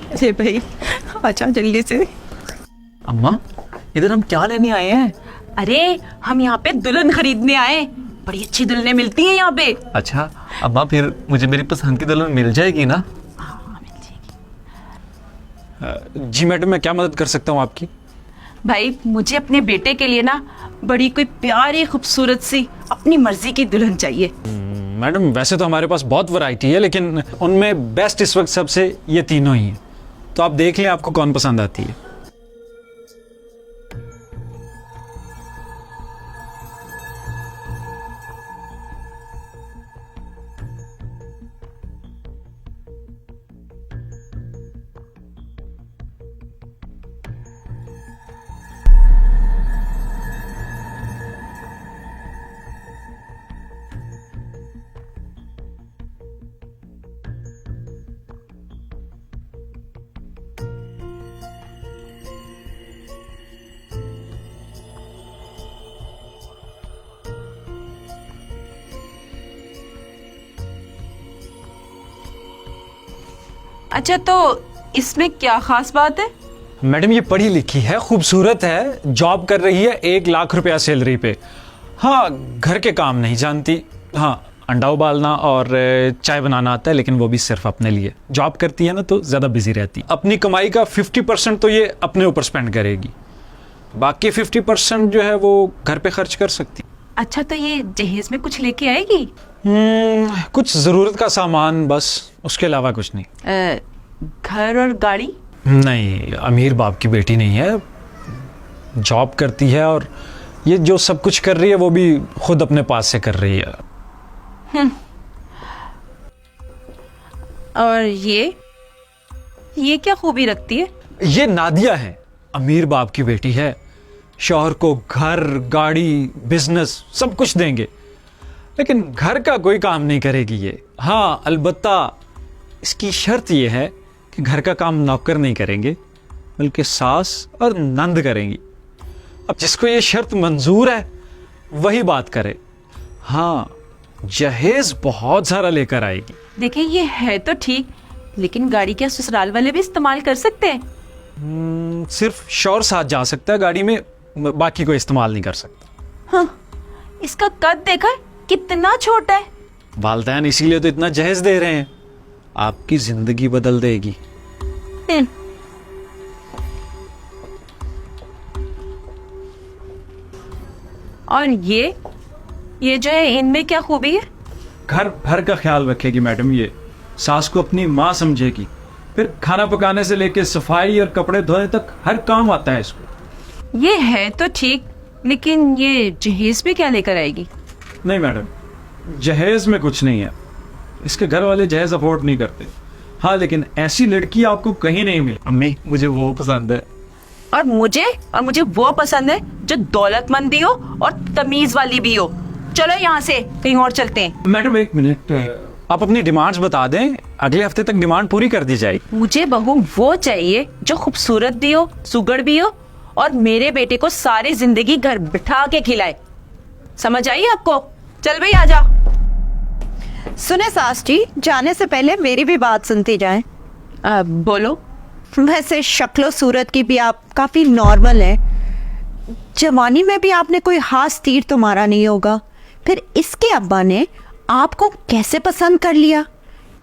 अरे भाई आजा जल्दी से। अम्मा इधर हम क्या लेने आए हैं? अरे हम यहाँ पे दुल्हन खरीदने आए, बड़ी अच्छी दुल्हनें मिलती हैं यहाँ पे। अच्छा अम्मा, फिर मुझे मेरी पसंद की दुल्हन मिल जाएगी ना? हाँ मिल जाएगी। जी मैडम, मैं क्या मदद कर सकता हूँ आपकी? भाई मुझे अपने बेटे के लिए ना बड़ी कोई प्यारी खूबसूरत सी अपनी मर्जी की दुल्हन चाहिए। मैडम वैसे तो हमारे पास बहुत वैरायटी है, लेकिन उनमें बेस्ट इस वक्त सबसे ये तीनों ही हैं, तो आप देख लें आपको कौन पसंद आती है। अच्छा तो इसमें क्या खास बात है? मैडम ये पढ़ी लिखी है, खूबसूरत है, जॉब कर रही है, 1 लाख रुपया सैलरी पे। हाँ घर के काम नहीं जानती, हाँ अंडा उबालना और चाय बनाना आता है, लेकिन वो भी सिर्फ अपने लिए। जॉब करती है ना तो ज़्यादा बिजी रहती है। अपनी कमाई का 50% तो ये अपने ऊपर स्पेंड करेगी, बाकी 50% जो है वो घर पे खर्च कर सकती। अच्छा तो ये जहेज में कुछ लेके आएगी? कुछ ज़रूरत का सामान बस, उसके अलावा कुछ नहीं। घर और गाड़ी? नहीं, अमीर बाप की बेटी नहीं है, जॉब करती है और ये जो सब कुछ कर रही है वो भी खुद अपने पास से कर रही है। और ये क्या खूबी रखती है? ये नादिया है, अमीर बाप की बेटी है, शौहर को घर गाड़ी बिजनेस सब कुछ देंगे, लेकिन घर का कोई काम नहीं करेगी ये। हाँ अलबत्ता इसकी शर्त ये है कि घर का काम नौकर नहीं करेंगे, बल्कि सास और नंद करेंगी। अब जिसको ये शर्त मंजूर है वही बात करे। हाँ जहेज बहुत सारा लेकर आएगी। देखिए ये है तो ठीक, लेकिन गाड़ी क्या ससुराल वाले भी इस्तेमाल कर सकते हैं? सिर्फ शौहर साथ जा सकता है गाड़ी में, बाकी कोई इस्तेमाल नहीं कर सकता। हाँ, इसका कद देखा है कितना छोटा है। वालदैन इसीलिए तो इतना जहेज दे रहे हैं, आपकी जिंदगी बदल देगी। और ये जो है इनमें क्या खूबी है? घर भर का ख्याल रखेगी मैडम, ये सास को अपनी माँ समझेगी, फिर खाना पकाने से लेकर सफाई और कपड़े धोने तक हर काम आता है इसको। ये है तो ठीक, लेकिन ये जहेज में क्या लेकर आएगी? नहीं मैडम, जहेज में कुछ नहीं है, इसके घर वाले जहेज अफोर्ड नहीं करते। हाँ लेकिन ऐसी लड़की आपको कहीं नहीं मिली। अम्मी मुझे वो पसंद है। और मुझे वो पसंद है जो दौलतमंद भी हो और तमीज वाली भी हो। चलो यहाँ से कहीं और चलते हैं। मैडम 1 मिनट, आप अपनी डिमांड्स बता दें, अगले हफ्ते तक डिमांड पूरी कर दी जाएगी। मुझे बहू वो चाहिए जो खूबसूरत भी हो, सुगड़ भी हो और मेरे बेटे को सारी जिंदगी घर बिठा के खिलाए। समझ आई आपको? चल भाई आजा। सुने सास जी, जाने से पहले मेरी भी बात सुनती जाएं। बोलो। वैसे शक्लो सूरत की भी आप काफी नॉर्मल है, जवानी में भी आपने कोई खास तीर तो मारा नहीं होगा, फिर इसके अब्बा ने आपको कैसे पसंद कर लिया?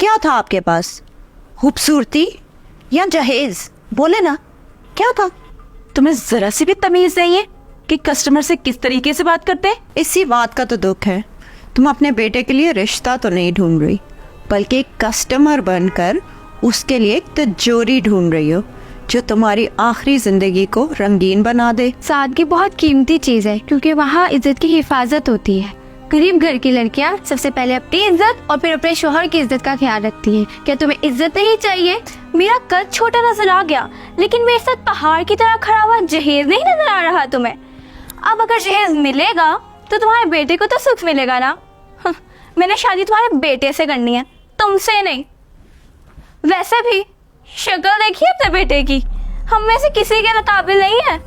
क्या था आपके पास, खूबसूरती या जहेज? बोले ना क्या था? तुम्हें जरा सी भी तमीज नहीं है कि कस्टमर से किस तरीके से बात करते हैं? इसी बात का तो दुख है, तुम अपने बेटे के लिए रिश्ता तो नहीं ढूंढ रही, बल्कि एक कस्टमर बनकर उसके लिए एक तिजोरी ढूंढ रही हो जो तुम्हारी आखिरी जिंदगी को रंगीन बना दे। सादगी बहुत कीमती चीज है, क्योंकि वहाँ इज्जत की हिफाजत होती है। गरीब घर की लड़कियाँ सबसे पहले अपनी इज्जत और फिर अपने शोहर की इज्जत का ख्याल रखती हैं। क्या तुम्हें इज्जत नहीं चाहिए? मेरा कद छोटा नजर आ गया, लेकिन मेरे साथ पहाड़ की तरह खड़ा हुआ जहेज नहीं नजर आ रहा तुम्हें? अब अगर जहेज मिलेगा तो तुम्हारे बेटे को तो सुख मिलेगा ना। मैंने शादी तुम्हारे बेटे से करनी है, तुमसे नहीं। वैसे भी शक्ल देखिए अपने बेटे की, हम में से किसी के काबिल नहीं है।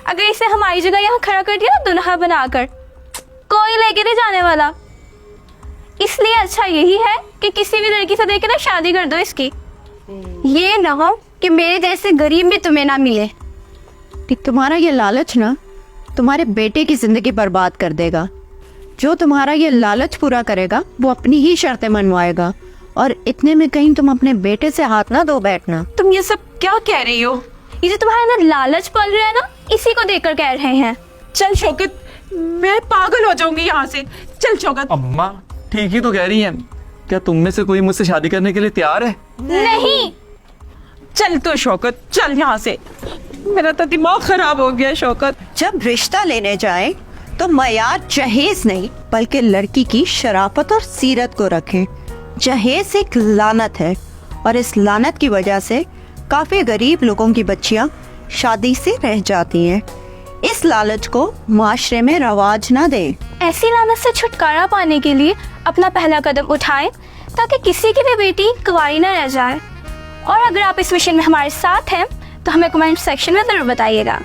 अगर इसे हमारी जगह यहाँ खड़ा कर दिया ना दुल्हा बनाकर, कोई लेके नहीं जाने वाला। इसलिए अच्छा यही है कि किसी भी लड़की से देखे ना शादी कर दो इसकी। ये ना हो कि मेरे जैसे गरीब भी तुम्हें ना मिले। कि तुम्हारा ये लालच ना तुम्हारे बेटे की जिंदगी बर्बाद कर देगा। जो तुम्हारा ये लालच पूरा करेगा वो अपनी ही शर्तें मनवाएगा, और इतने में कहीं तुम अपने बेटे से हाथ ना धो बैठना। तुम ये सब क्या कह रही हो? ये जो तुम्हारे अंदर लालच पल रहा है ना, इसी को देखकर कह रहे हैं। चल शौकत, मैं पागल हो जाऊंगी यहाँ से। चल शौकत। अम्मा ठीक ही तो कह रही हैं। क्या तुम में से कोई मुझसे शादी करने के लिए तैयार है? नहीं, चल तो शौकत, चल यहाँ से। मेरा तो दिमाग खराब हो गया शौकत। जब रिश्ता लेने जाए तो मयार जहेज नहीं बल्कि लड़की की शराफत और सीरत को रखें। जहेज एक लानत है, और इस लानत की वजह से काफी गरीब लोगों की बच्चियां शादी से रह जाती हैं। इस लालच को माशरे में रवाज ना दें। ऐसी लानत से छुटकारा पाने के लिए अपना पहला कदम उठाएं, ताकि किसी की भी बेटी कुंवारी न रह जाए। और अगर आप इस मिशन में हमारे साथ हैं तो हमें कमेंट सेक्शन में जरूर बताइएगा।